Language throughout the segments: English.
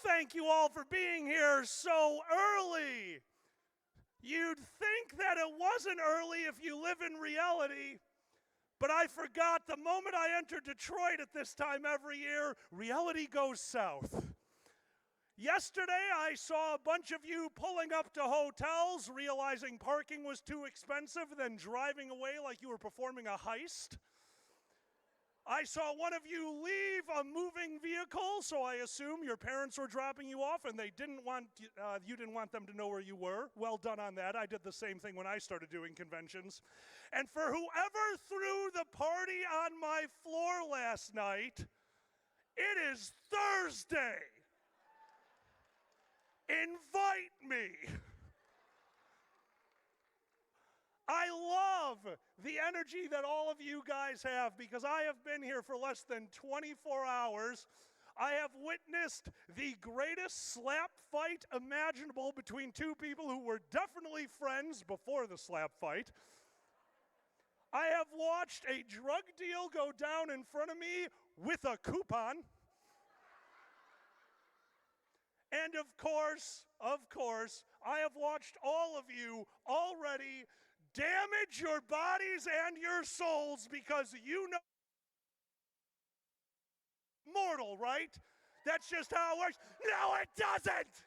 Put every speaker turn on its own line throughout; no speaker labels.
Thank you all for being here so early. You'd think that it wasn't early if you live in reality, but I forgot the moment I entered Detroit at this time every year, reality goes south. Yesterday, I saw a bunch of you pulling up to hotels, realizing parking was too expensive, then driving away like you were performing a heist. I saw one of you leave a moving vehicle, so I assume your parents were dropping you off and they didn't want you didn't want them to know where you were. Well done on that. I did the same thing when I started doing conventions. And for whoever threw the party on my floor last night, it is Thursday. Invite me. I love the energy that all of you guys have because I have been here for less than 24 hours. I have witnessed the greatest slap fight imaginable between two people who were definitely friends before the slap fight. I have watched a drug deal go down in front of me with a coupon. And of course, I have watched all of you already damage your bodies and your souls because you know mortal, right? That's just how it works. No, it doesn't!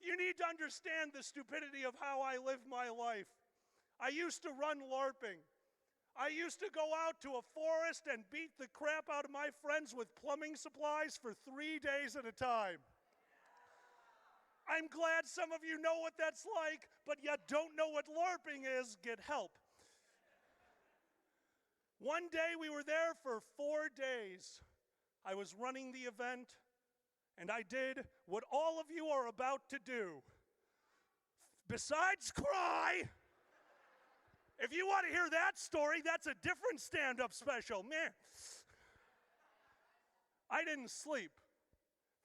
You need to understand the stupidity of how I live my life. I used to run LARPing. I used to go out to a forest and beat the crap out of my friends with plumbing supplies for 3 days at a time. I'm glad some of you know what that's like, but yet don't know what LARPing is. Get help. One day we were there for 4 days. I was running the event, and I did what all of you are about to do. Besides cry, if you want to hear that story, that's a different stand-up special. Man, I didn't sleep.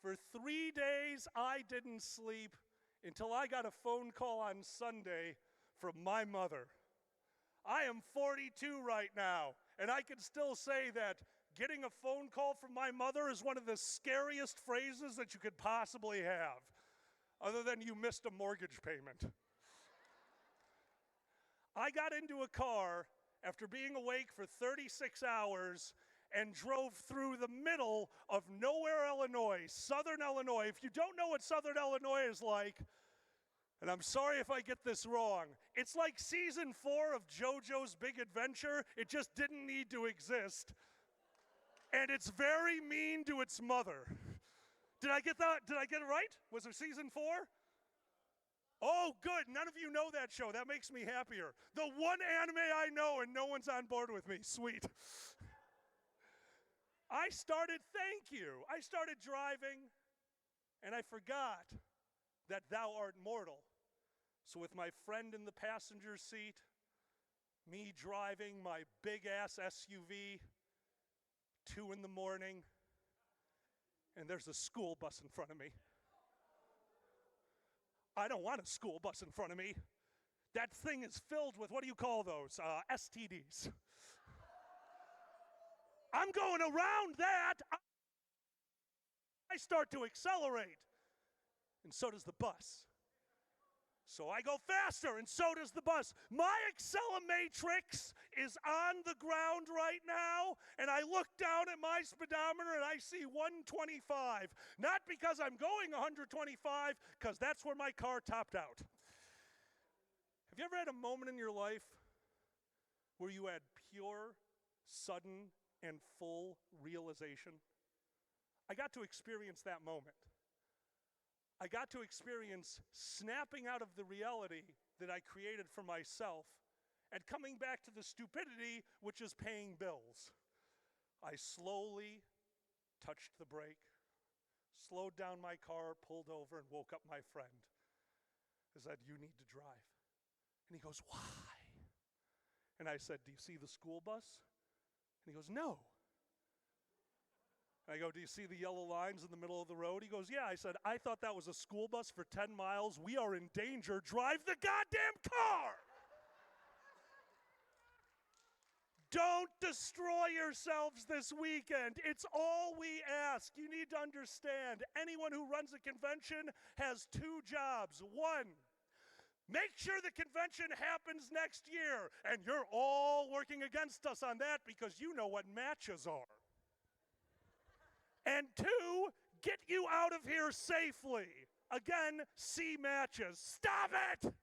For 3 days, I didn't sleep until I got a phone call on Sunday from my mother. I am 42 right now, and I can still say that getting a phone call from my mother is one of the scariest phrases that you could possibly have, other than you missed a mortgage payment. I got into a car after being awake for 36 hours and drove through the middle of nowhere, Illinois, southern Illinois. If you don't know what southern Illinois is like, and I'm sorry if I get this wrong, it's like season 4 of JoJo's Big Adventure. It just didn't need to exist. And it's very mean to its mother. Did I get that? Did I get it right? Was it season 4? Oh, good. None of you know that show. That makes me happier. The one anime I know and no one's on board with me. Sweet. I started driving, and I forgot that thou art mortal. So with my friend in the passenger seat, me driving my big-ass SUV, 2 in the morning, and there's a school bus in front of me. I don't want a school bus in front of me. That thing is filled with, what do you call those? STDs. I'm going around that. I start to accelerate, and so does the bus. So I go faster, and so does the bus. My accelerometrics is on the ground right now, and I look down at my speedometer, and I see 125. Not because I'm going 125, because that's where my car topped out. Have you ever had a moment in your life where you had pure, sudden, and full realization? I got to experience that moment. I got to experience snapping out of the reality that I created for myself and coming back to the stupidity, which is paying bills. I slowly touched the brake, slowed down my car, pulled over, and woke up my friend. I said, "You need to drive." And he goes, "Why?" And I said, "Do you see the school bus?" And he goes, "No." I go, "Do you see the yellow lines in the middle of the road?" He goes, "Yeah." I said, "I thought that was a school bus for 10 miles. We are in danger. Drive the goddamn car." Don't destroy yourselves this weekend. It's all we ask. You need to understand, anyone who runs a convention has two jobs. One, make sure the convention happens next year, and you're all working against us on that because you know what matches are. And two, get you out of here safely. Again, see matches. Stop it!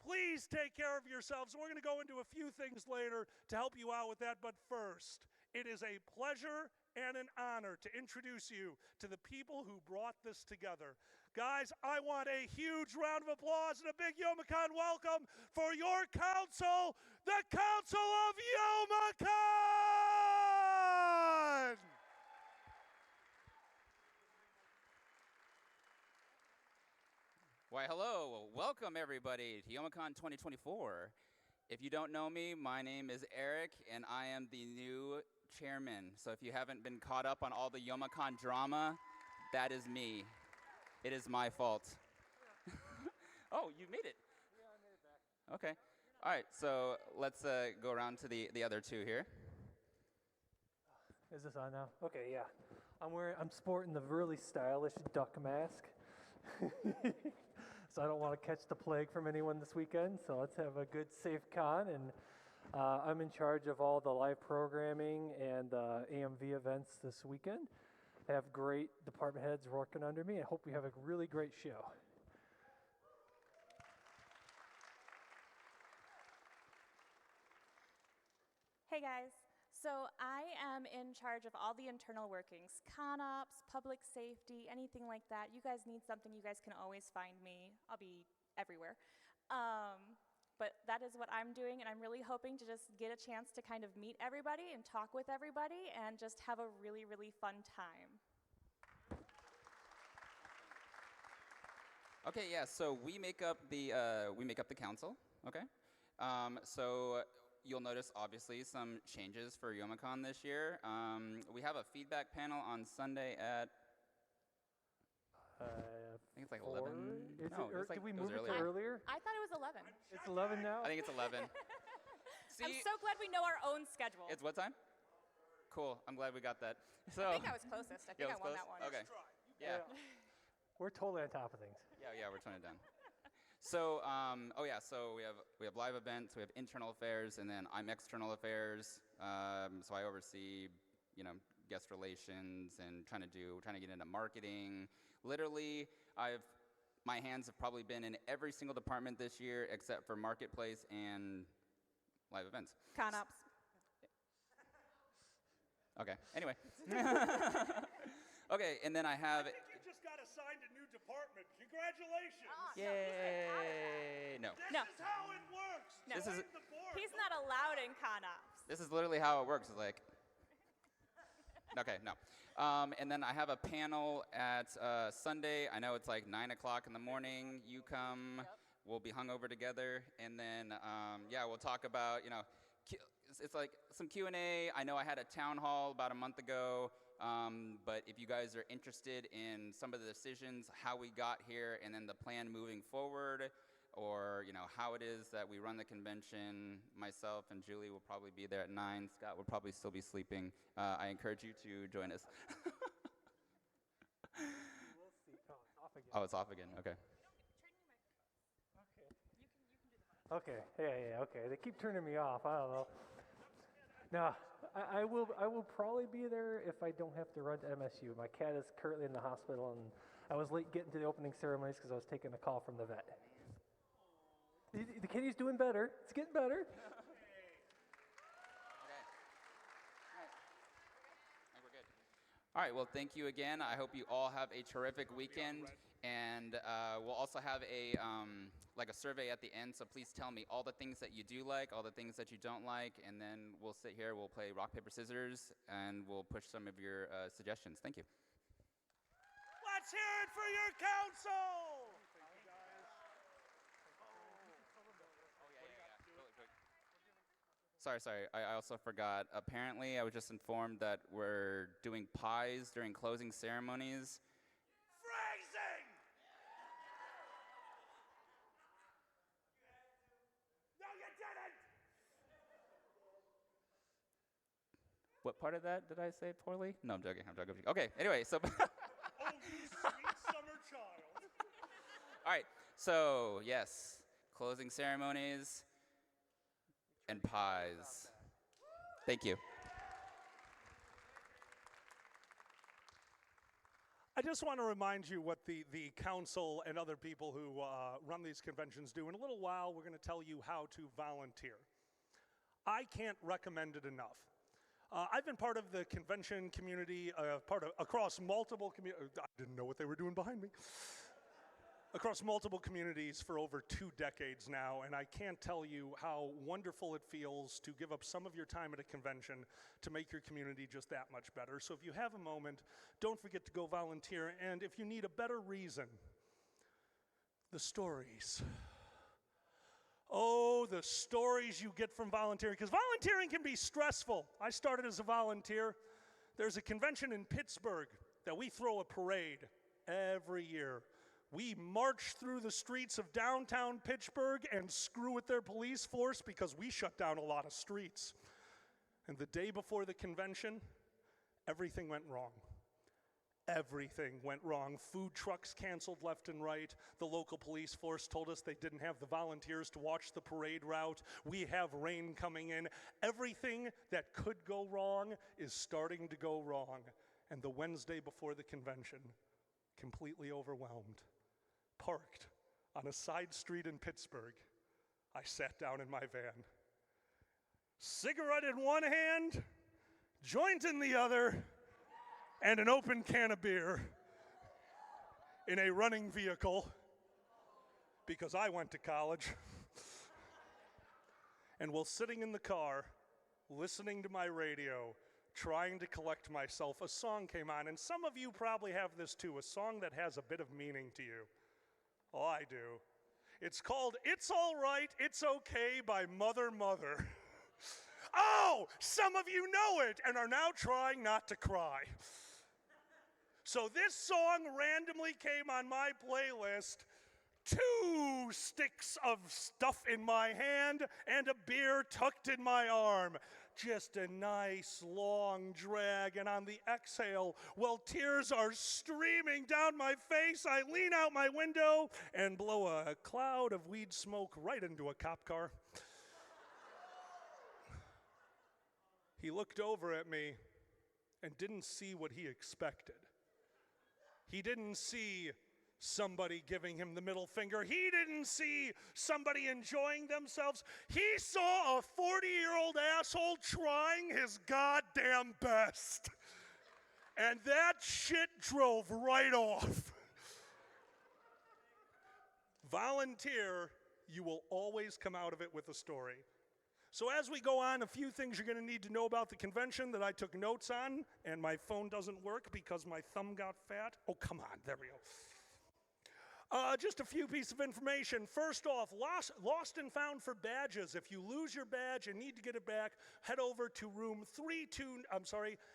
Please take care of yourselves. We're going to go into a few things later to help you out with that, but first, it is a pleasure and an honor to introduce you to the people who brought this together. Guys, I want a huge round of applause and a big Youmacon welcome for your council, the Council of Youmacon!
Why, hello. Welcome, everybody, to Youmacon 2024. If you don't know me, my name is Eric, and I am the new chairman. So if you haven't been caught up on all the Youmacon drama, that is me. It is my fault. Oh, you made it.
Yeah, I made it back.
Okay. All right, so let's go around to the other two here.
Is this on now? Okay, yeah. I'm sporting the really stylish duck mask. So I don't want to catch the plague from anyone this weekend. So let's have a good, safe con. And I'm in charge of all the live programming and AMV events this weekend. I have great department heads working under me. I hope we have a really great show.
Hey guys, so I am in charge of all the internal workings, con-ops, public safety, anything like that. You guys need something, you guys can always find me. I'll be everywhere. But that is what I'm doing, and I'm really hoping to just get a chance to kind of meet everybody and talk with everybody and just have a really, really fun time.
Okay, yeah. So we make up the council. Okay. So you'll notice obviously some changes for Youmacon this year. We have a feedback panel on Sunday at I think it's like
4?
11.
Is
No,
it,
it was like,
did we
it was
move it to earlier?
I thought it was 11.
It's 11 now?
I think it's 11. See,
I'm so glad we know our own schedule.
it's what time? Cool. I'm glad we got that. So
I think I was closest. I think
Yeah,
I
it was
won
close?
that one.
Okay. Yeah.
We're totally on top of things.
Yeah, we're totally done. So, so we have live events, we have internal affairs, and then I'm external affairs. So I oversee, guest relations and trying to get into marketing. Literally, my hands have probably been in every single department this year except for marketplace and live events.
Con-ops.
Okay. Anyway. Okay, and then I have.
I think you just got assigned a new department. Congratulations.
Yay! No.
This is how it works.
No.
This is-
Join the board.
He's not allowed in con-ops.
This is literally how it works. It's like. Okay, no. And then I have a panel at Sunday. I know it's like 9 o'clock in the morning. You come.
Yep.
We'll be hungover together, and then we'll talk about it's like some Q&A. I know I had a town hall about a month ago, but if you guys are interested in some of the decisions, how we got here, and then the plan moving forward, or how it is that we run the convention, myself and Julie will probably be there at 9. Scott will probably still be sleeping. I encourage you to join us.
We'll see. Oh, it's off again.
Oh, it's off again. Okay.
Okay. Yeah. Okay. They keep turning me off. I don't know. No, I will probably be there if I don't have to run to MSU. My cat is currently in the hospital, and I was late getting to the opening ceremonies because I was taking a call from the vet. The kitty's doing better. It's getting better.
Okay. I think we're good. All right. Well, thank you again. I hope you all have a terrific weekend, and we'll also have a survey at the end. So please tell me all the things that you do like, all the things that you don't like, and then we'll sit here. We'll play rock paper scissors, and we'll push some of your suggestions. Thank you.
Let's hear it for your council.
Sorry. I also forgot. Apparently, I was just informed that we're doing pies during closing ceremonies.
Phrasing. No, you didn't.
What part of that did I say poorly? No, I'm joking. I'm joking. Okay. Anyway, so.
Oh, you sweet summer child.
All right. So yes, closing ceremonies and pies. Thank you.
I just want to remind you what the council and other people who run these conventions do. In a little while, we're going to tell you how to volunteer. I can't recommend it enough. I've been part of the convention community, across multiple communities. I didn't know what they were doing behind me. Across multiple communities for over 2 decades now, and I can't tell you how wonderful it feels to give up some of your time at a convention to make your community just that much better. So if you have a moment, don't forget to go volunteer, and if you need a better reason, the stories. Oh, the stories you get from volunteering, because volunteering can be stressful. I started as a volunteer. There's a convention in Pittsburgh that we throw a parade every year. We march through the streets of downtown Pittsburgh and screw with their police force because we shut down a lot of streets. And the day before the convention, everything went wrong. Everything went wrong. Food trucks canceled left and right. The local police force told us they didn't have the volunteers to watch the parade route. We have rain coming in. Everything that could go wrong is starting to go wrong. And the Wednesday before the convention, completely overwhelmed, parked on a side street in Pittsburgh, I sat down in my van. Cigarette in one hand, joint in the other, and an open can of beer in a running vehicle because I went to college. And while sitting in the car, listening to my radio, trying to collect myself, a song came on, and some of you probably have this too, a song that has a bit of meaning to you. Oh, I do. It's called It's All Right, It's Okay by Mother Mother. Oh, some of you know it and are now trying not to cry. So this song randomly came on my playlist. 2 sticks of stuff in my hand and a beer tucked in my arm. Just a nice long drag, and on the exhale, while tears are streaming down my face, I lean out my window and blow a cloud of weed smoke right into a cop car. He looked over at me and didn't see what he expected. He didn't see somebody giving him the middle finger. He didn't see somebody enjoying themselves. He saw a 40-year-old asshole trying his goddamn best. And that shit drove right off. Volunteer, you will always come out of it with a story. So as we go on, a few things you're going to need to know about the convention that I took notes on, and my phone doesn't work because my thumb got fat. Oh, come on, there we go. Just a few pieces of information. First off, lost and found for badges. If you lose your badge and need to get it back, head over to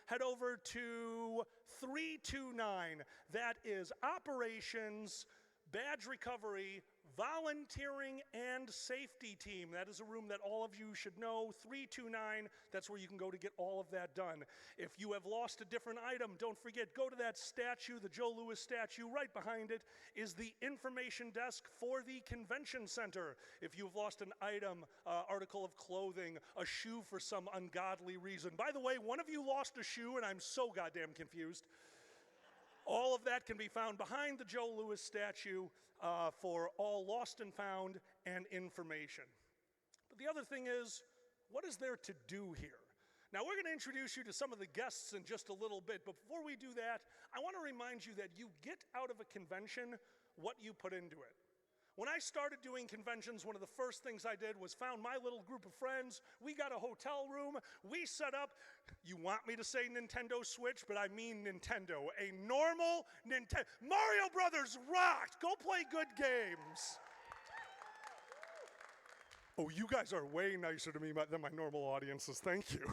head over to 329. That is Operations, Badge Recovery, Volunteering, and Safety Team. That is a room that all of you should know. 329, that's where you can go to get all of that done. If you have lost a different item, don't forget, go to that statue, the Joe Louis statue. Right behind it is the information desk for the convention center. If you've lost an item, article of clothing, a shoe for some ungodly reason. By the way, one of you lost a shoe, and I'm so goddamn confused. All of that can be found behind the Joe Louis statue for all lost and found and information. But the other thing is, what is there to do here? Now, we're going to introduce you to some of the guests in just a little bit, but before we do that, I want to remind you that you get out of a convention what you put into it. When I started doing conventions, one of the first things I did was found my little group of friends. We got a hotel room. We set up, you want me to say Nintendo Switch, but I mean Nintendo. A normal Nintendo. Mario Brothers rocked. Go play good games. Oh, you guys are way nicer to me than my normal audiences. Thank you.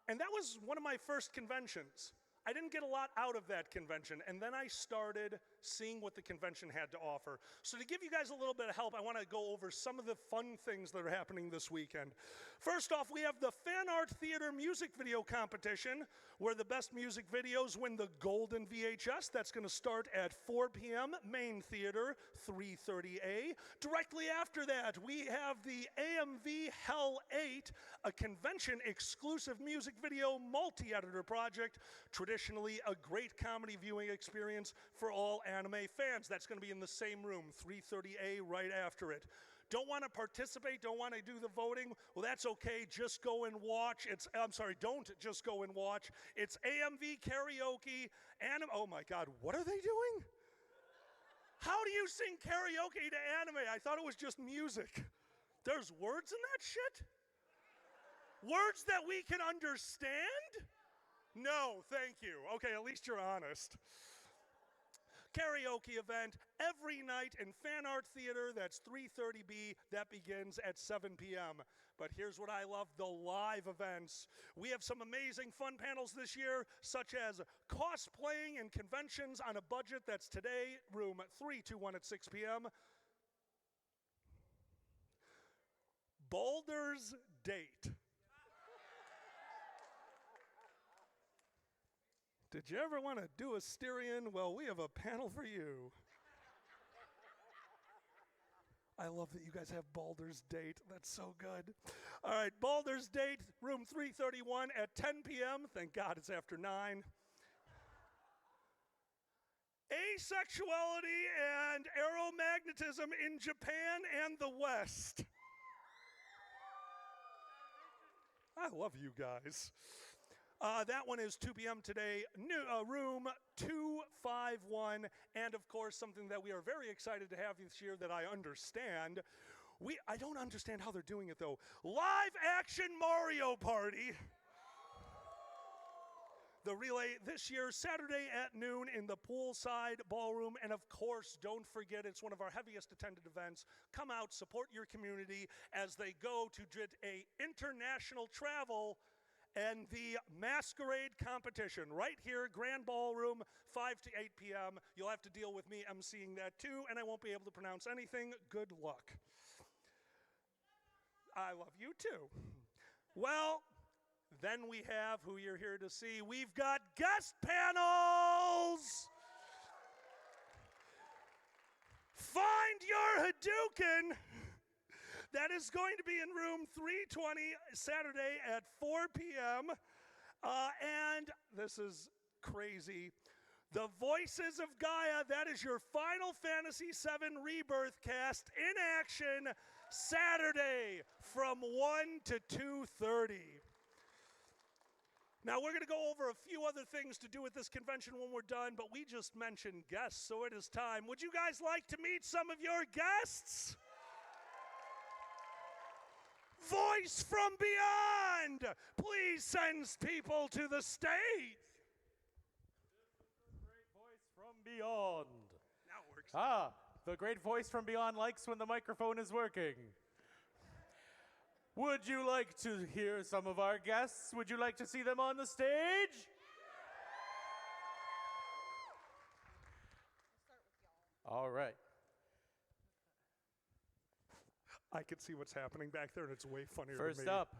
And that was one of my first conventions. I didn't get a lot out of that convention, and then I started seeing what the convention had to offer. So to give you guys a little bit of help, I want to go over some of the fun things that are happening this weekend. First off, we have the Fan Art Theater Music Video Competition, where the best music videos win the Golden VHS. That's going to start at 4 p.m., Main Theater, 330A. Directly after that, we have the AMV Hell 8, a convention-exclusive music video multi-editor project, traditionally a great comedy viewing experience for all anime fans. That's going to be in the same room, 330A, right after it. Don't want to participate, don't want to do the voting? Well, that's okay, just go and watch. Don't just go and watch. It's AMV karaoke, oh my God, what are they doing? How do you sing karaoke to anime? I thought it was just music. There's words in that shit? Words that we can understand? No, thank you. Okay, at least you're honest. Karaoke event every night in Fan Art Theater. That's 330B. That begins at 7 p.m. But here's what I love, the live events. We have some amazing fun panels this year, such as cosplaying and conventions on a budget. That's today, room 321 at 6 p.m. Baldur's Date. Did you ever want to do a Styrian? Well, we have a panel for you. I love that you guys have Baldur's Date. That's so good. All right, Baldur's Date, room 331 at 10 p.m. Thank God it's after 9. Asexuality and aeromagnetism in Japan and the West. I love you guys. That one is 2 p.m. today, room 251, and of course something that we are very excited to have this year that I understand. I don't understand how they're doing it though. Live action Mario Party. The relay this year, Saturday at noon in the poolside ballroom, and of course, don't forget, it's one of our heaviest attended events. Come out, support your community as they go to get a international travel and the masquerade competition right here, Grand Ballroom, 5 to 8 p.m. You'll have to deal with me emceeing that too, and I won't be able to pronounce anything. Good luck. I love you too. Well, then we have who you're here to see. We've got guest panels. Find your Hadouken. That is going to be in room 320 Saturday at 4 p.m. And this is crazy. The Voices of Gaia, that is your Final Fantasy VII Rebirth cast in action Saturday from 1 to 2:30. Now, we're going to go over a few other things to do at this convention when we're done, but we just mentioned guests, so it is time. Would you guys like to meet some of your guests? Voice from Beyond, please send people to the stage.
Great voice from beyond.
Now it works.
The great voice from beyond likes when the microphone is working. Would you like to hear some of our guests? Would you like to see them on the stage? All right.
I can see what's happening back there, and it's way funnier
First
than me.
up,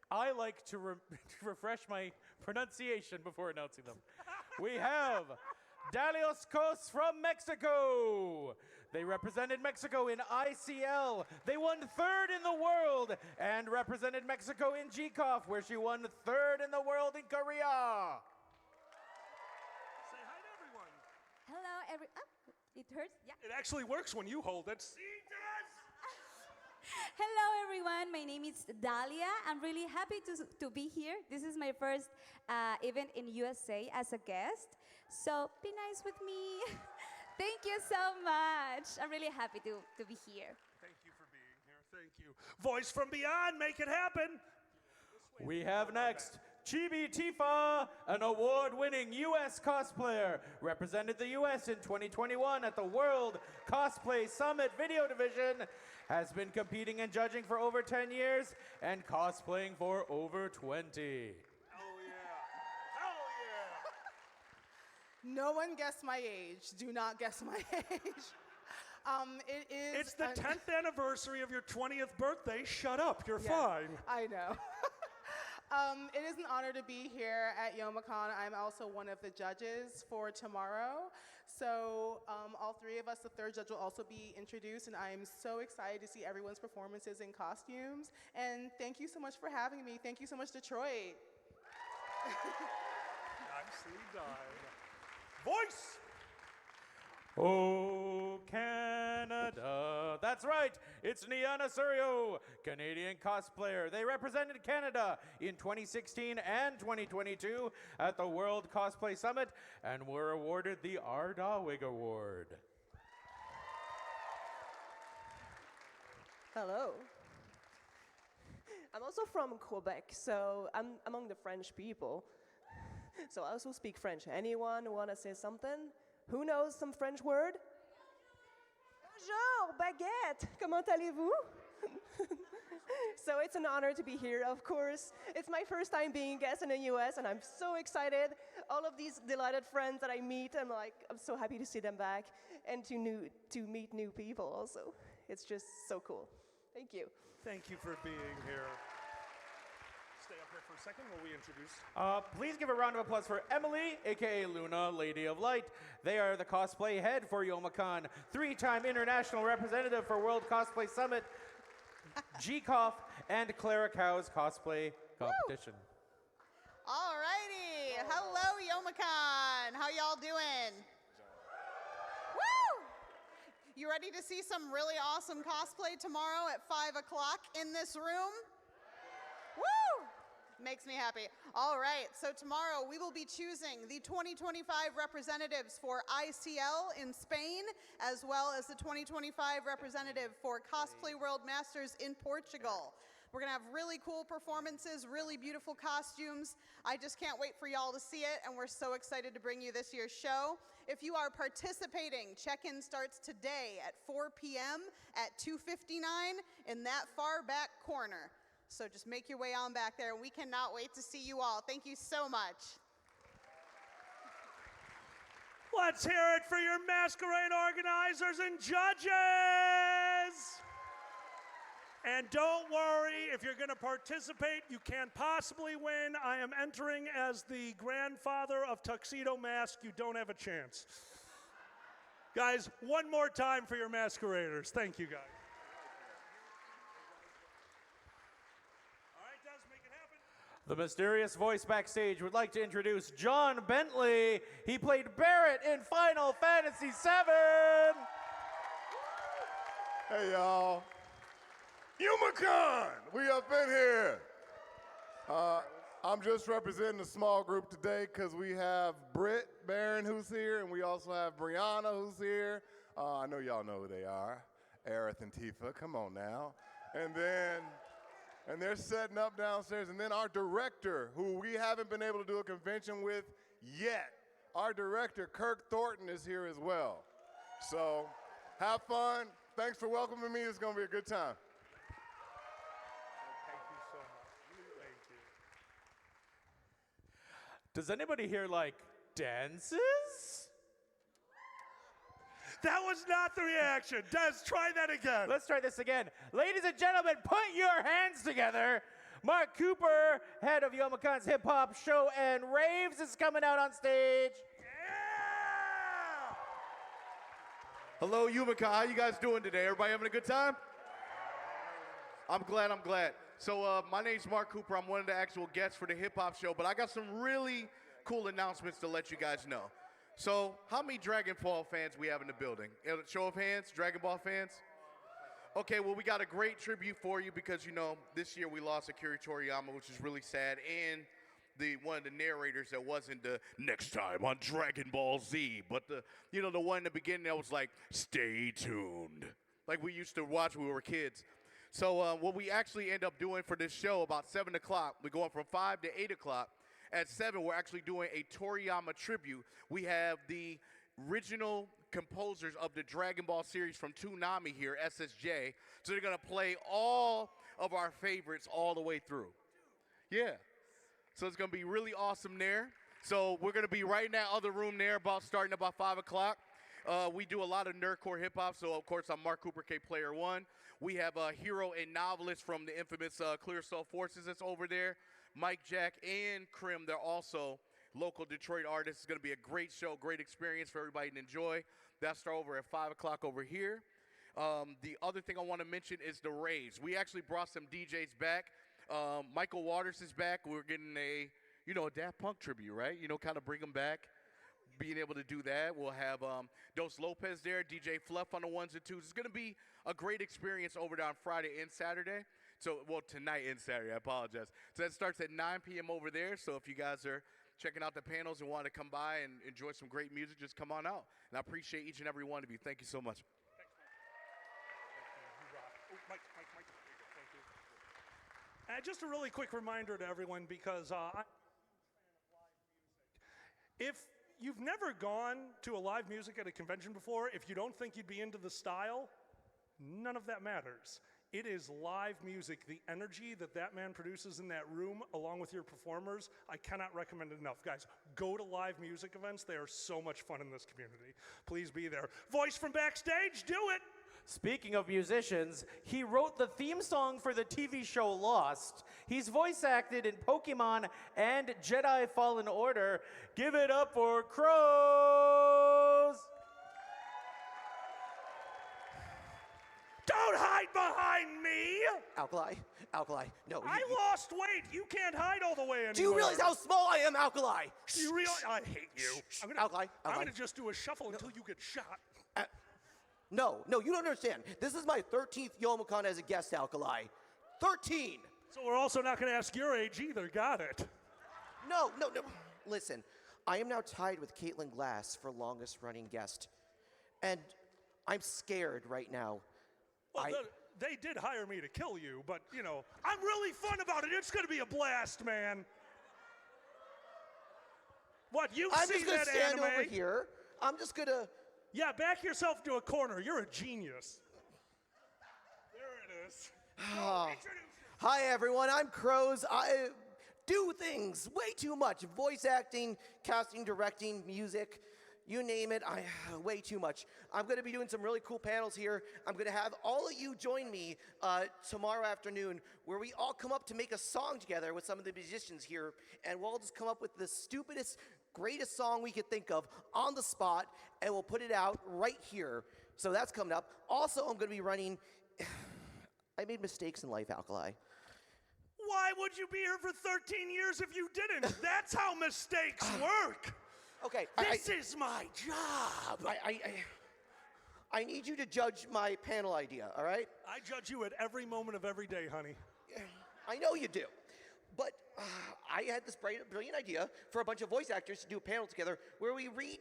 I like to refresh my pronunciation before announcing them. We have Dalios Cos from Mexico. They represented Mexico in ICL. They won 3rd in the world and represented Mexico in GCOF, where she won 3rd in the world in Korea.
Say hi to everyone.
Hello, it hurts? Yeah.
It actually works when you hold it. See, it does.
Hello, everyone. My name is Dalia. I'm really happy to be here. This is my first event in USA as a guest. So be nice with me. Thank you so much. I'm really happy to be here.
Thank you for being here. Thank you. Voice from Beyond, make it happen.
We have next Chibi Tifa, an award-winning U.S. cosplayer, represented the U.S. in 2021 at the World Cosplay Summit Video Division, has been competing and judging for over 10 years, and cosplaying for over 20.
Hell yeah. Hell yeah.
No one guessed my age. Do not guess my age. It is.
It's the 10th anniversary of your 20th birthday. Shut up. You're
Yes,
fine.
I know. It is an honor to be here at Youmacon. I'm also one of the judges for tomorrow. So all three of us, the third judge will also be introduced, and I am so excited to see everyone's performances and costumes. And thank you so much for having me. Thank you so much, Detroit.
Nicely done. Voice.
Oh, Canada. That's right. It's Niana Surio, Canadian cosplayer. They represented Canada in 2016 and 2022 at the World Cosplay Summit and were awarded the Ardawig Award.
Hello. I'm also from Quebec, so I'm among the French people. So I also speak French. Anyone want to say something? Who knows some French word? Bonjour, baguette. Comment allez-vous? So it's an honor to be here, of course. It's my first time being a guest in the US, and I'm so excited. All of these delighted friends that I meet, I'm so happy to see them back and to meet new people also. It's just so cool. Thank you.
Thank you for being here. Stay up here for a second while we introduce.
Please give a round of applause for Emily, aka Luna, Lady of Light. They are the cosplay head for Youmacon, 3-time international representative for World Cosplay Summit, GCOF, and Clara Cow's cosplay competition.
All righty. Hello, Youmacon. How y'all doing? Woo! You ready to see some really awesome cosplay tomorrow at 5 o'clock in this room? Woo! Makes me happy. All right, so tomorrow we will be choosing the 2025 representatives for ICL in Spain, as well as the 2025 representative for Cosplay World Masters in Portugal. We're gonna have really cool performances, really beautiful costumes. I just can't wait for y'all to see it, and we're so excited to bring you this year's show. If you are participating, check-in starts today at 4 p.m. at 259 in that far back corner. So just make your way on back there, and we cannot wait to see you all. Thank you so much.
Let's hear it for your masquerade organizers and judges. And don't worry, if you're going to participate, you can't possibly win. I am entering as the grandfather of Tuxedo Mask. You don't have a chance. Guys, one more time for your masqueraders. Thank you, guys.
The mysterious voice backstage would like to introduce John Bentley. He played Barrett in Final Fantasy VII.
Hey, y'all. Youmacon, we up in here. I'm just representing a small group today because we have Britt Barron who's here, and we also have Brianna who's here. I know y'all know who they are. Aerith and Tifa, come on now. And they're setting up downstairs. And then our director, who we haven't been able to do a convention with yet, our director, Kirk Thornton, is here as well. So have fun. Thanks for welcoming me. It's going to be a good time.
Thank you so much. Thank you.
Does anybody here like dances?
That was not the reaction. Des, try that again.
Let's try this again. Ladies and gentlemen, put your hands together. Mark Cooper, head of Youmacon's Hip Hop Show and Raves, is coming out on stage.
Yeah!
Hello, Youmacon. How you guys doing today? Everybody having a good time? I'm glad. So my name's Mark Cooper. I'm one of the actual guests for the Hip Hop Show, but I got some really cool announcements to let you guys know. So, how many Dragon Ball fans we have in the building? Show of hands, Dragon Ball fans? Okay, well, we got a great tribute for you because, you know, this year we lost Akira Toriyama, which is really sad, and one of the narrators that wasn't the next time on Dragon Ball Z, but the one in the beginning that was like, stay tuned, like we used to watch when we were kids. So what we actually end up doing for this show, about 7 o'clock, we're going from 5 to 8 o'clock. At 7, we're actually doing a Toriyama tribute. We have the original composers of the Dragon Ball series from Toonami here, SSJ. So they're going to play all of our favorites all the way through. Yeah. So it's going to be really awesome there. So we're going to be right in that other room there, starting about 5 o'clock. We do a lot of nerdcore hip hop, so of course I'm Mark Cooper, K Player One. We have a hero and novelist from the infamous Clear Soul Forces that's over there. Mike, Jack, and Krim, they're also local Detroit artists. It's going to be a great show, great experience for everybody to enjoy. That's over at 5 o'clock over here. The other thing I want to mention is the raves. We actually brought some DJs back. Michael Waters is back. We're getting a Daft Punk tribute, right? Kind of bring them back. Being able to do that. We'll have Dos Lopez there, DJ Fluff on the ones and twos. It's going to be a great experience over there on Friday and Saturday. So, well, tonight and Saturday, I apologize. So that starts at 9 p.m. over there. So if you guys are checking out the panels and want to come by and enjoy some great music, just come on out. And I appreciate each and every one of you. Thank you so much.
Mike. And just a really quick reminder to everyone, because if you've never gone to a live music at a convention before, if you don't think you'd be into the style, none of that matters. It is live music. The energy that man produces in that room, along with your performers, I cannot recommend it enough. Guys, go to live music events. They are so much fun in this community. Please be there. Voice from backstage, do it!
Speaking of musicians, he wrote the theme song for the TV show Lost. He's voice acted in Pokemon and Jedi Fallen Order. Give it up for Crows!
Don't hide behind me!
Alkali, no.
I lost weight. You can't hide all the way anymore.
Do you realize how small I am, Alkali?
Do you realize? I hate you.
Alkali.
I'm gonna just do a shuffle until you get shot.
No, you don't understand. This is my 13th Youmacon as a guest, Alkali. 13!
So we're also not gonna ask your age either. Got it?
No. Listen, I am now tied with Caitlin Glass for longest running guest. And I'm scared right now.
Well, they did hire me to kill you, but, I'm really fun about it. It's going to be a blast, man. What, you've
I'm
seen
just gonna
that
stand
anime?
over here. I'm just going to...
Yeah, back yourself to a corner. You're a genius. There it is.
Hi, everyone. I'm Crows. I do things way too much. Voice acting, casting, directing, music. You name it, way too much. I'm going to be doing some really cool panels here. I'm going to have all of you join me tomorrow afternoon, where we all come up to make a song together with some of the musicians here, and we'll all just come up with the stupidest, greatest song we could think of on the spot, and we'll put it out right here. So that's coming up. Also, I'm going to be running... I made mistakes in life, Alkali.
Why would you be here for 13 years if you didn't? That's how mistakes work.
Okay.
This is my job.
I need you to judge my panel idea, all right?
I judge you at every moment of every day, honey.
I know you do. But I had this brilliant idea for a bunch of voice actors to do a panel together where we read,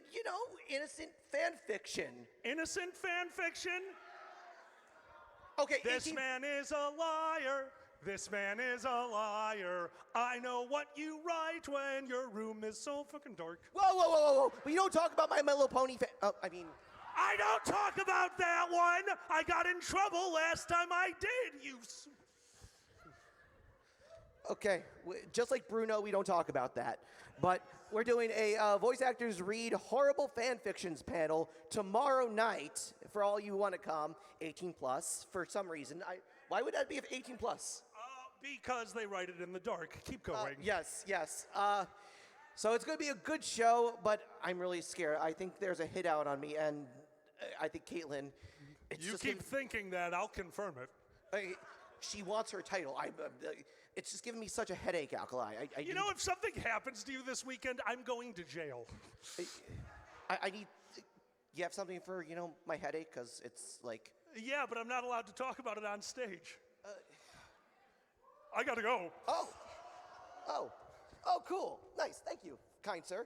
innocent fan fiction.
Innocent fan fiction?
Okay,
This man is a liar. This man is a liar. I know what you write when your room is so fucking dark.
Whoa. But you don't talk about my Little Pony
I don't talk about that one. I got in trouble last time I did,
Okay, just like Bruno, we don't talk about that. But we're doing a voice actors read horrible fan fictions panel tomorrow night for all you want to come, 18 plus, for some reason. Why would that be 18 plus?
Because they write it in the dark. Keep going.
Yes. So it's going to be a good show, but I'm really scared. I think there's a hit out on me, and I think Caitlin...
You keep thinking that, I'll confirm it.
She wants her title. It's just giving me such a headache, Alkali.
If something happens to you this weekend, I'm going to jail.
I need... You have something for, my headache? Because it's like...
Yeah, but I'm not allowed to talk about it on stage. I gotta go.
Oh, cool. Nice. Thank you, kind sir.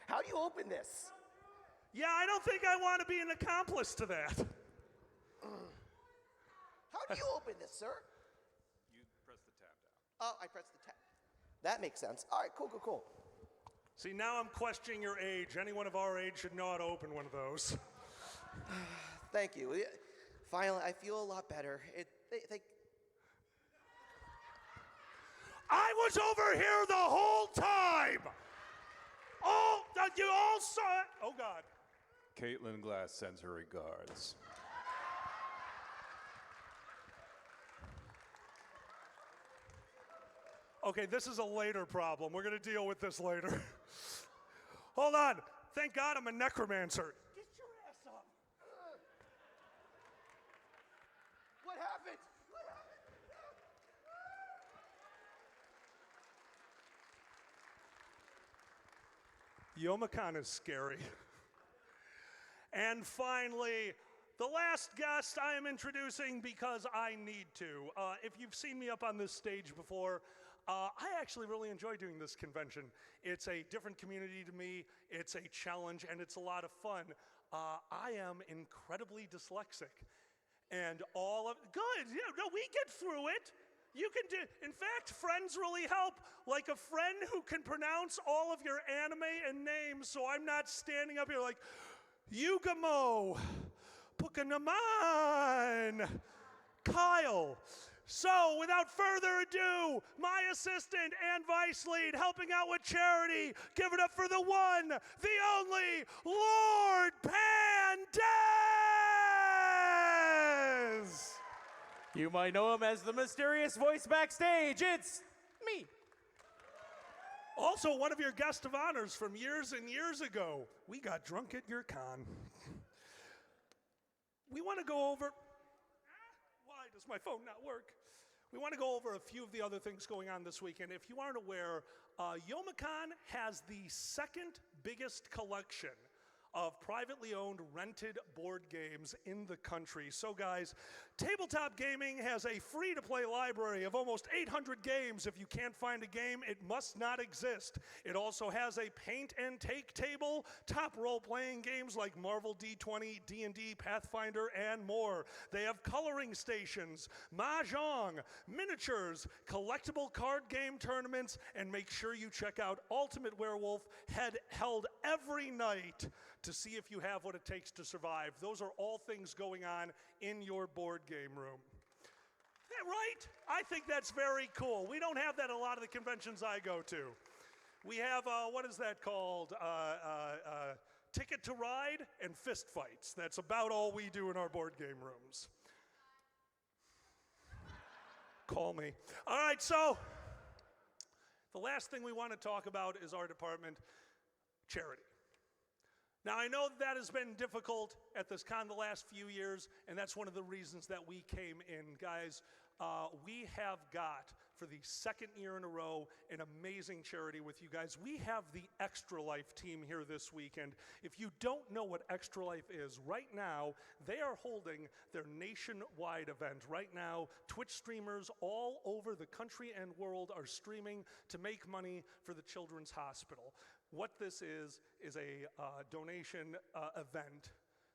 How do you open this?
Yeah, I don't think I want to be an accomplice to that.
How do you open this, sir?
You press the tab down.
Oh, I pressed the tab. That makes sense. All right, cool.
See, now I'm questioning your age. Anyone of our age should know how to open one of those.
Thank you. Finally, I feel a lot better.
I was over here the whole time. Oh, you all saw it. Oh, God.
Caitlin Glass sends her regards.
Okay, this is a later problem. We're going to deal with this later. Hold on. Thank God I'm a necromancer. Get your ass up.
What happened?
Youmacon is scary. And finally, the last guest I am introducing because I need to. If you've seen me up on this stage before, I actually really enjoy doing this convention. It's a different community to me, it's a challenge, and it's a lot of fun. I am incredibly dyslexic. And good, yeah, no, we get through it. You can do, in fact, friends really help. Like a friend who can pronounce all of your anime and names, so I'm not standing up here like, Yugamo, Pukanaman, Kyle. So, without further ado, my assistant and vice lead helping out with charity, give it up for the one, the only, Lord Pandez!
You might know him as the mysterious voice backstage. It's me.
Also, one of your guest of honors from years and years ago. We got drunk at your con. We want to go over... Why does my phone not work? We want to go over a few of the other things going on this weekend. If you aren't aware, Youmacon has the second biggest collection of privately owned rented board games in the country. So guys, Tabletop Gaming has a free-to-play library of almost 800 games. If you can't find a game, it must not exist. It also has a paint and take table, top role-playing games like Marvel D20, D&D, Pathfinder, and more. They have coloring stations, mahjong, miniatures, collectible card game tournaments, and make sure you check out Ultimate Werewolf, held every night to see if you have what it takes to survive. Those are all things going on in your board game room. Yeah, right? I think that's very cool. We don't have that at a lot of the conventions I go to. We have, what is that called? Ticket to Ride and fist fights. That's about all we do in our board game rooms. Call me. All right, so the last thing we want to talk about is our department, charity. Now, I know that has been difficult at this con the last few years, and that's one of the reasons that we came in. Guys, we have got, for the second year in a row, an amazing charity with you guys. We have the Extra Life team here this weekend. If you don't know what Extra Life is, right now, they are holding their nationwide event. Right now, Twitch streamers all over the country and world are streaming to make money for the Children's Hospital. What this is a donation event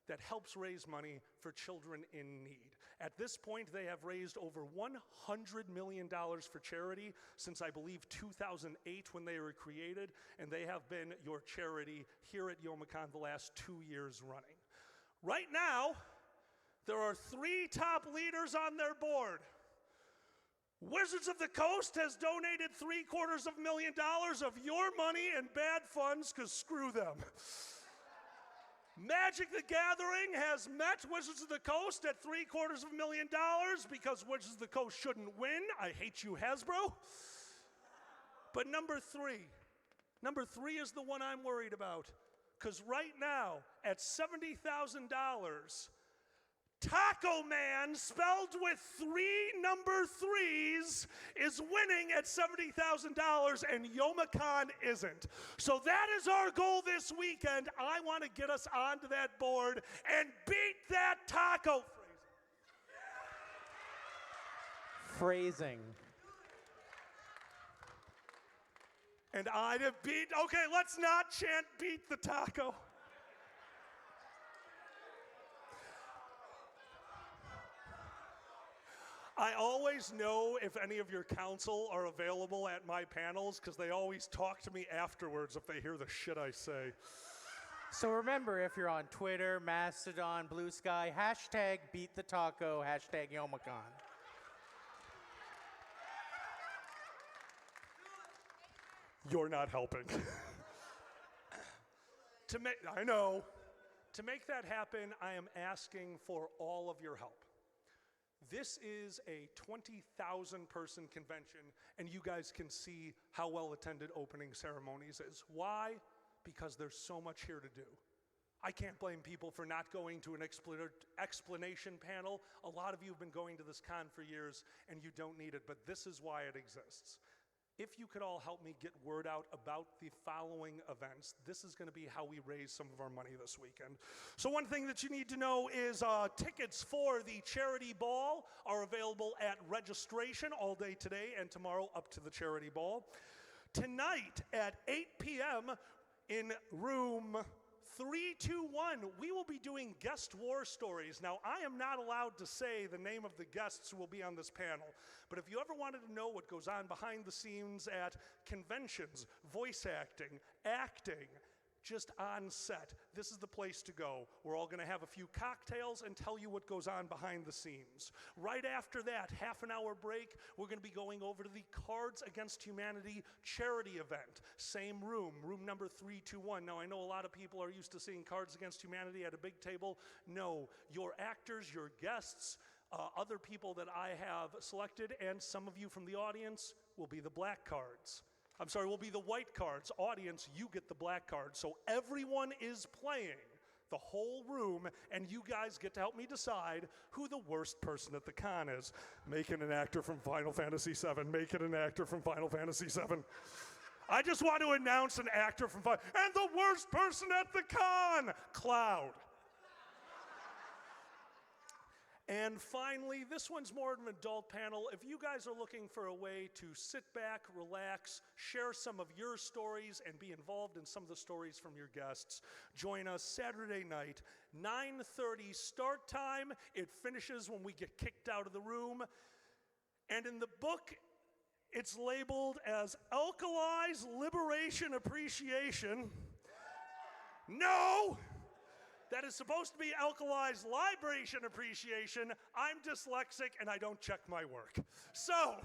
that helps raise money for children in need. At this point, they have raised over $100 million for charity since, I believe, 2008 when they were created, and they have been your charity here at Youmacon the last 2 years running. Right now, there are 3 top leaders on their board. Wizards of the Coast has donated $750,000 of your money and bad funds, because screw them. Magic the Gathering has met Wizards of the Coast at $750,000 because Wizards of the Coast shouldn't win. I hate you, Hasbro. But number three is the one I'm worried about, because right now at $70,000, Taco Man, spelled with 3 number 3s, is winning at $70,000, and Youmacon isn't. So that is our goal this weekend. I want to get us onto that board and beat that taco.
Phrasing.
And I'd have beat, okay, let's not chant beat the taco. I always know if any of your counsel are available at my panels, because they always talk to me afterwards if they hear the shit I say.
So remember, if you're on Twitter, Mastodon, Blue Sky, hashtag beat the taco, hashtag Youmacon.
You're not helping. I know. To make that happen, I am asking for all of your help. This is a 20,000 person convention, and you guys can see how well attended opening ceremonies is. Why? Because there's so much here to do. I can't blame people for not going to an explanation panel. A lot of you have been going to this con for years, and you don't need it, but this is why it exists. If you could all help me get word out about the following events, this is going to be how we raise some of our money this weekend. So one thing that you need to know is tickets for the charity ball are available at registration all day today and tomorrow up to the charity ball. Tonight at 8 p.m. in room 321, we will be doing guest war stories. Now, I am not allowed to say the name of the guests who will be on this panel, but if you ever wanted to know what goes on behind the scenes at conventions, voice acting, just on set, this is the place to go. We're all gonna have a few cocktails and tell you what goes on behind the scenes. Right after that, half an hour break, we're gonna be going over to the Cards Against Humanity charity event. Same room number 321. Now I know a lot of people are used to seeing Cards Against Humanity at a big table. No, your actors, your guests, other people that I have selected, and some of you from the audience will be the black cards. will be the white cards. Audience, you get the black cards. So everyone is playing, the whole room, and you guys get to help me decide who the worst person at the con is. Make it an actor from Final Fantasy VII. Make it an actor from Final Fantasy VII. I just want to announce an actor from and the worst person at the con, Cloud. And finally, this one's more of an adult panel. If you guys are looking for a way to sit back, relax, share some of your stories, and be involved in some of the stories from your guests, join us Saturday night, 9:30 start time. It finishes when we get kicked out of the room. And in the book, it's labeled as Alkali's Liberation Appreciation. No! That is supposed to be Alkali's Libration Appreciation. I'm dyslexic and I don't check my work. So,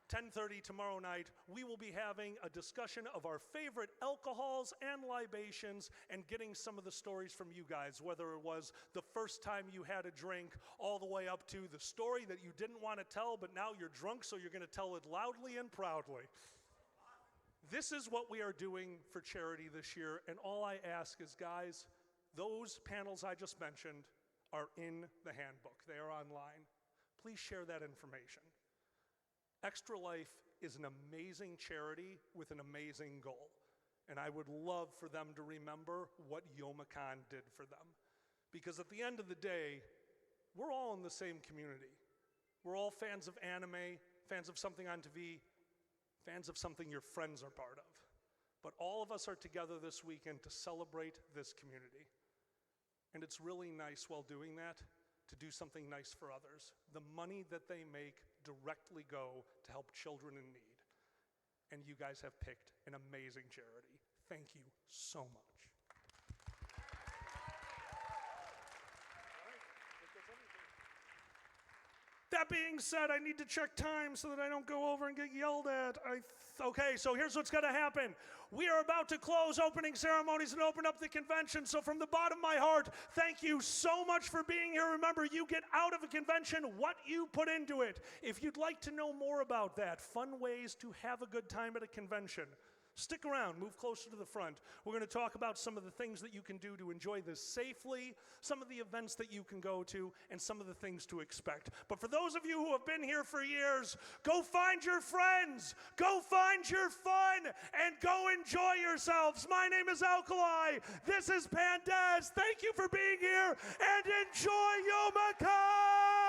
10:30 tomorrow night, we will be having a discussion of our favorite alcohols and libations and getting some of the stories from you guys, whether it was the first time you had a drink, all the way up to the story that you didn't want to tell, but now you're drunk, so you're going to tell it loudly and proudly. This is what we are doing for charity this year, and all I ask is, guys, those panels I just mentioned are in the handbook. They are online. Please share that information. Extra Life is an amazing charity with an amazing goal. And I would love for them to remember what Youmacon did for them. Because at the end of the day, we're all in the same community. We're all fans of anime, fans of something on TV, fans of something your friends are part of. But all of us are together this weekend to celebrate this community. And it's really nice while doing that to do something nice for others. The money that they make directly go to help children in need. And you guys have picked an amazing charity. Thank you so much. That being said, I need to check time so that I don't go over and get yelled at. Okay, so here's what's gonna happen. We are about to close opening ceremonies and open up the convention. So from the bottom of my heart, thank you so much for being here. Remember, you get out of a convention what you put into it. If you'd like to know more about that, fun ways to have a good time at a convention, stick around, move closer to the front. We're going to talk about some of the things that you can do to enjoy this safely, some of the events that you can go to, and some of the things to expect. But for those of you who have been here for years, go find your friends, go find your fun, and go enjoy yourselves. My name is Alkali. This is Pandez. Thank you for being here, and enjoy Youmacon!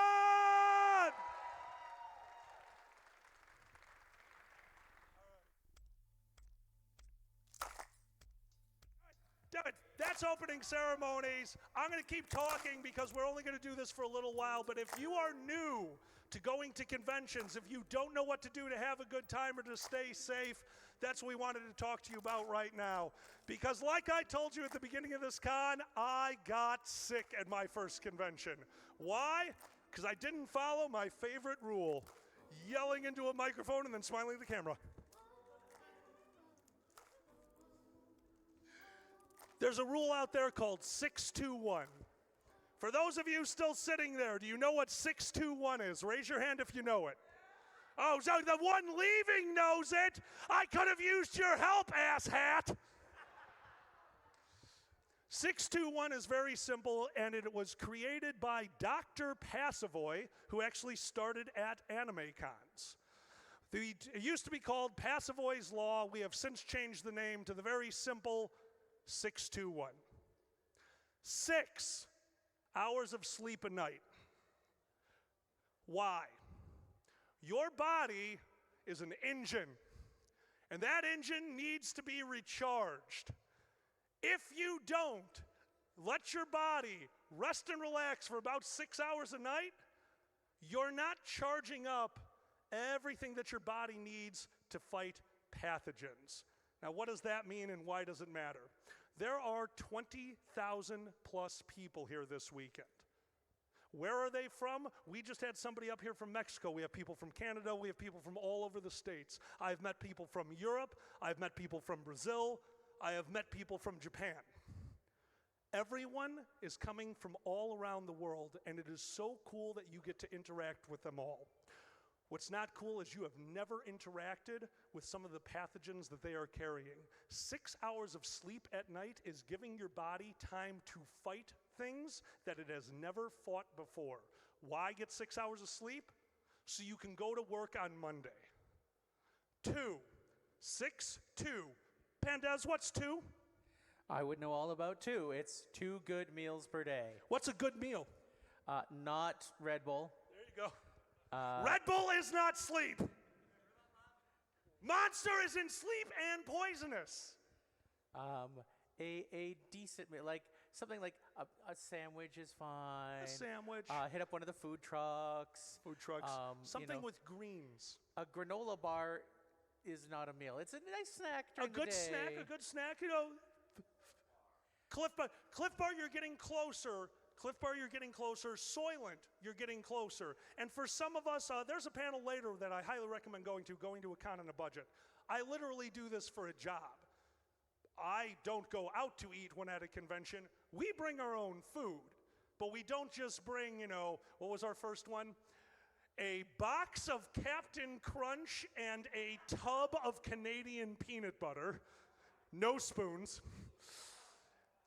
That's opening ceremonies. I'm going to keep talking because we're only going to do this for a little while, but if you are new to going to conventions, if you don't know what to do to have a good time or to stay safe, that's what we wanted to talk to you about right now. Because like I told you at the beginning of this con, I got sick at my first convention. Why? Because I didn't follow my favorite rule, yelling into a microphone and then smiling at the camera. There's a rule out there called 621. For those of you still sitting there, do you know what 621 is? Raise your hand if you know it. Oh, so the one leaving knows it. I could have used your help, asshat. 621 is very simple, and it was created by Dr. Passavoy, who actually started at anime cons. It used to be called Passavoy's Law. We have since changed the name to the very simple 621. 6 hours of sleep a night. Why? Your body is an engine, and that engine needs to be recharged. If you don't let your body rest and relax for about 6 hours a night, you're not charging up everything that your body needs to fight pathogens. Now, what does that mean and why does it matter? There are 20,000 plus people here this weekend. Where are they from? We just had somebody up here from Mexico. We have people from Canada. We have people from all over the states. I've met people from Europe. I've met people from Brazil. I have met people from Japan. Everyone is coming from all around the world, and it is so cool that you get to interact with them all. What's not cool is you have never interacted with some of the pathogens that they are carrying. 6 hours of sleep at night is giving your body time to fight things that it has never fought before. Why get 6 hours of sleep? So you can go to work on Monday. 2, 6, 2. Pandez, what's 2?
I would know all about 2. It's 2 good meals per day.
What's a good meal?
Not Red Bull.
There you go. Red Bull is not sleep. Monster is in sleep and poisonous.
A decent meal, like something like a sandwich is fine.
A sandwich.
Hit up one of the food trucks.
Food trucks. Something
you know,
with greens.
A granola bar is not a meal. It's a nice snack during the day.
A good snack. You know, Cliff Bar, you're getting closer. Cliff Bar, you're getting closer. Soylent, you're getting closer. And for some of us, there's a panel later that I highly recommend going to a con on a budget. I literally do this for a job. I don't go out to eat when at a convention. We bring our own food. But we don't just bring, what was our first one? A box of Captain Crunch and a tub of Canadian peanut butter. No spoons.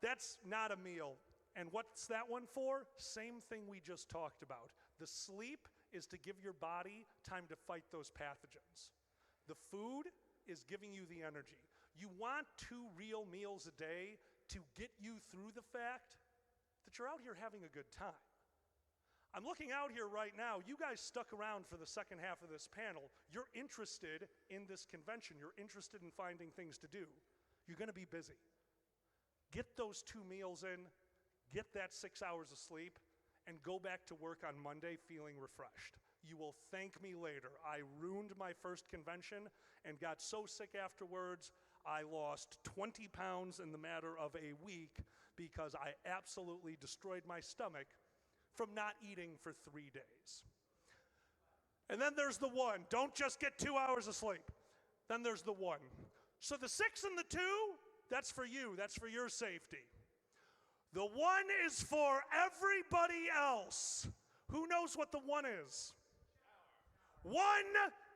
That's not a meal. And what's that one for? Same thing we just talked about. The sleep is to give your body time to fight those pathogens. The food is giving you the energy. You want 2 real meals a day to get you through the fact that you're out here having a good time. I'm looking out here right now. You guys stuck around for the second half of this panel. You're interested in this convention. You're interested in finding things to do. You're going to be busy. Get those 2 meals in. Get that 6 hours of sleep, and go back to work on Monday feeling refreshed. You will thank me later. I ruined my first convention and got so sick afterwards, I lost 20 pounds in the matter of a week because I absolutely destroyed my stomach from not eating for 3 days. And then there's the 1. Don't just get 2 hours of sleep. Then there's the 1. So the 6 and the 2, that's for you. That's for your safety. The 1 is for everybody else. Who knows what the 1 is? 1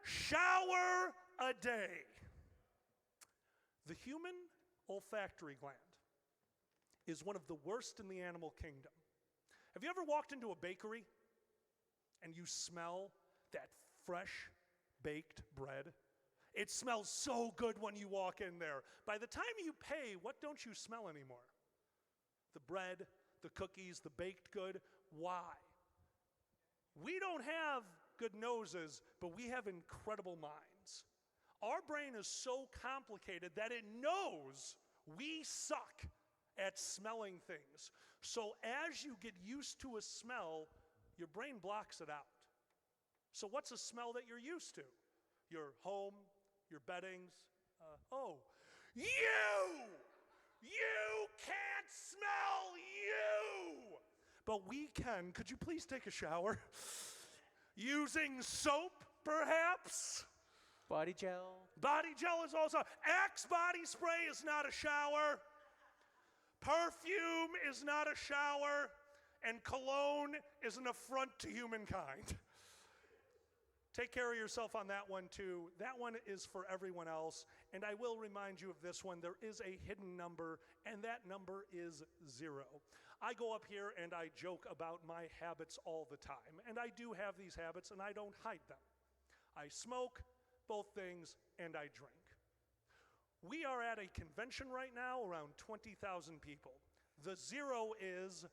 shower a day. The human olfactory gland is one of the worst in the animal kingdom. Have you ever walked into a bakery and you smell that fresh baked bread? It smells so good when you walk in there. By the time you pay, what don't you smell anymore? The bread, the cookies, the baked good. Why? We don't have good noses, but we have incredible minds. Our brain is so complicated that it knows we suck at smelling things. So as you get used to a smell, your brain blocks it out. So what's a smell that you're used to? Your home, your beddings. You can't smell you! But we can. Could you please take a shower? Using soap, perhaps?
Body gel.
Body gel is also. Axe body spray is not a shower. Perfume is not a shower, and cologne is an affront to humankind. Take care of yourself on that one too. That one is for everyone else. And I will remind you of this one. There is a hidden number, and that number is 0. I go up here and I joke about my habits all the time. And I do have these habits, and I don't hide them. I smoke, both things, and I drink. We are at a convention right now, around 20,000 people. The 0 is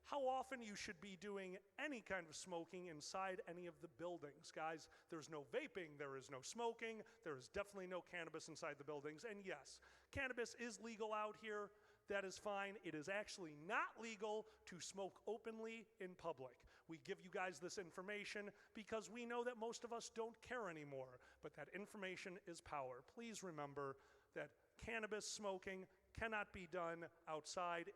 how often you should be doing any kind of smoking inside any of the buildings. Guys, there's no vaping, there is no smoking, there is definitely no cannabis inside the buildings. And yes, cannabis is legal out here. That is fine. It is actually not legal to smoke openly in public. We give you guys this information because we know that most of us don't care anymore, but that information is power. Please remember that cannabis smoking cannot be done outside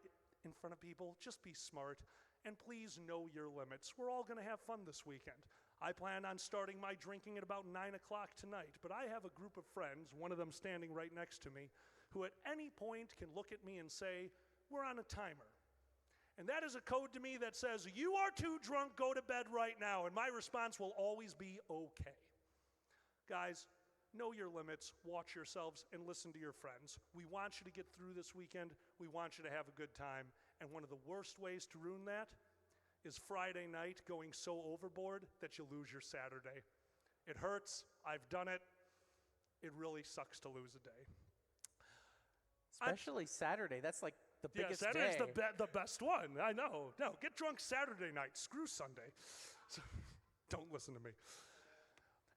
in front of people. Just be smart, and please know your limits. We're all going to have fun this weekend. I plan on starting my drinking at about 9 o'clock tonight, but I have a group of friends, one of them standing right next to me, who at any point can look at me and say, we're on a timer. And that is a code to me that says, you are too drunk, go to bed right now. And my response will always be, okay. Guys, know your limits, watch yourselves, and listen to your friends. We want you to get through this weekend. We want you to have a good time. And one of the worst ways to ruin that is Friday night going so overboard that you lose your Saturday. It hurts. I've done it. It really sucks to lose a day.
Especially Saturday. That's like the biggest
Saturday's
day.
the best one. I know. No, get drunk Saturday night. Screw Sunday. So, don't listen to me.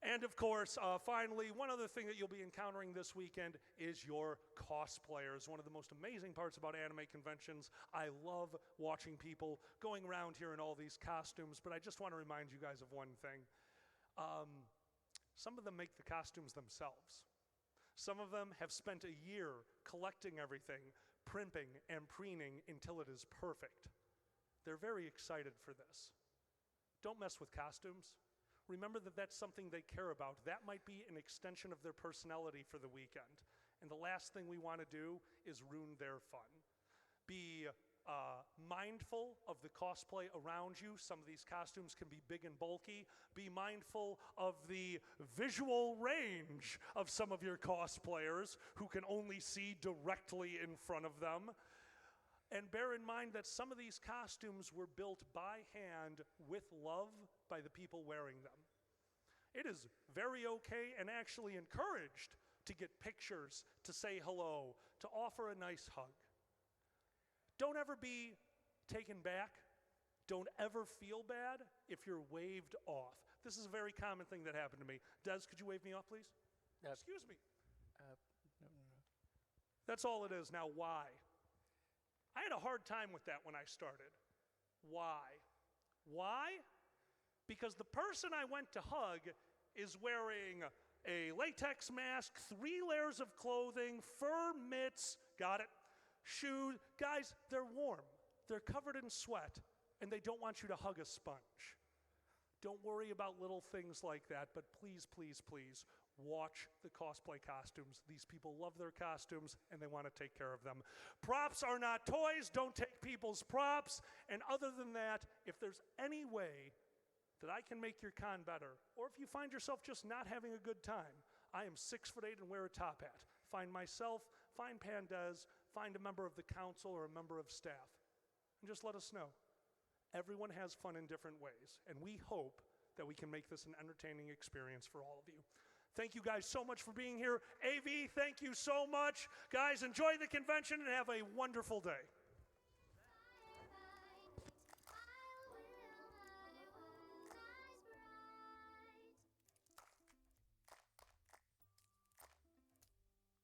And of course, finally, one other thing that you'll be encountering this weekend is your cosplayers. One of the most amazing parts about anime conventions. I love watching people going around here in all these costumes, but I just want to remind you guys of one thing. Some of them make the costumes themselves. Some of them have spent a year collecting everything, primping and preening until it is perfect. They're very excited for this. Don't mess with costumes. Remember that that's something they care about. That might be an extension of their personality for the weekend. And the last thing we want to do is ruin their fun. Be mindful of the cosplay around you. Some of these costumes can be big and bulky. Be mindful of the visual range of some of your cosplayers who can only see directly in front of them. And bear in mind that some of these costumes were built by hand with love by the people wearing them. It is very okay and actually encouraged to get pictures, to say hello, to offer a nice hug. Don't ever be taken back. Don't ever feel bad if you're waved off. This is a very common thing that happened to me. Des, could you wave me off, please? Excuse me.
No.
That's all it is. Now, why? I had a hard time with that when I started. Why? Why? Because the person I went to hug is wearing a latex mask, 3 layers of clothing, fur mitts, got it? Shoes. Guys, they're warm. They're covered in sweat, and they don't want you to hug a sponge. Don't worry about little things like that, but please, please, please, watch the cosplay costumes. These people love their costumes, and they want to take care of them. Props are not toys. Don't take people's props. And other than that, if there's any way that I can make your con better, or if you find yourself just not having a good time, I am 6'8" and wear a top hat. Find myself, find Pandez, find a member of the council or a member of staff, and just let us know. Everyone has fun in different ways, and we hope that we can make this an entertaining experience for all of you. Thank you guys so much for being here. AV, thank you so much. Guys, enjoy the convention and have a wonderful day.